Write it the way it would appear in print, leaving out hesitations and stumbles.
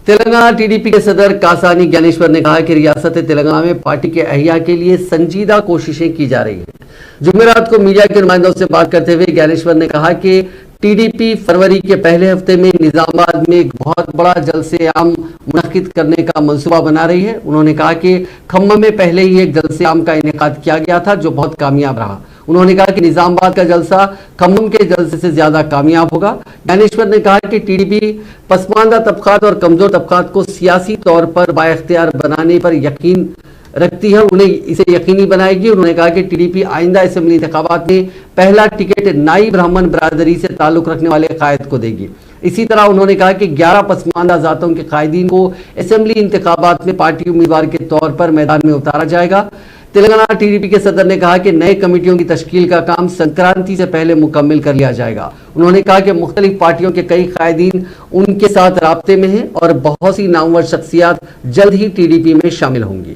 Telangana T D P کے صدر کاسانی گیانیشور نے کہا کہ ریاست تلنگانہ میں پارٹی کے احیاء کے لیے سنجیدہ کوششیں کی جا رہی ہیں۔ جمعرات کو میڈیا کے نمائندوں سے بات کرتے ہوئے گیانیشور نے کہا کہ ٹی ڈی پی فروری کے پہلے ہفتے میں نظام آباد میں ایک بہت بڑا جلسے عام منعقد کرنے کا منصوبہ بنا رہی ہے۔ انہوں نے کہا کہ کھمم میں پہلے ہی ایک جلسے عام کا انعقاد کیا گیا تھا جو بہت کامیاب رہا۔ انہوں نے کہا کہ نظام آباد کا جلسہ کھمم کے جلسے سے زیادہ کامیاب ہوگا۔ گیانیشور نے کہا کہ ٹی ڈی پی پسماندہ طبقات اور کمزور طبقات کو سیاسی طور پر بااختیار بنانے پر یقین رکھتی ہے، انہیں اسے یقینی بنائے گی۔ انہوں نے کہا کہ ٹی ڈی پی آئندہ اسمبلی انتخابات میں پہلا ٹکٹ نائی برہمن برادری سے تعلق رکھنے والے قائد کو دے گی۔ اسی طرح انہوں نے کہا کہ 11 پسماندہ ذاتوں کے قائدین کو اسمبلی انتخابات میں پارٹی امیدوار کے طور پر میدان میں اتارا جائے گا۔ تلنگانہ ٹی ڈی پی کے صدر نے کہا کہ نئے کمیٹیوں کی تشکیل کا کام سنکرانتی سے پہلے مکمل کر لیا جائے گا۔ انہوں نے کہا کہ مختلف پارٹیوں کے کئی قائدین ان کے ساتھ رابطے میں ہیں اور بہت سی نامور شخصیات جلد ہی ٹی ڈی پی میں شامل ہوں گی۔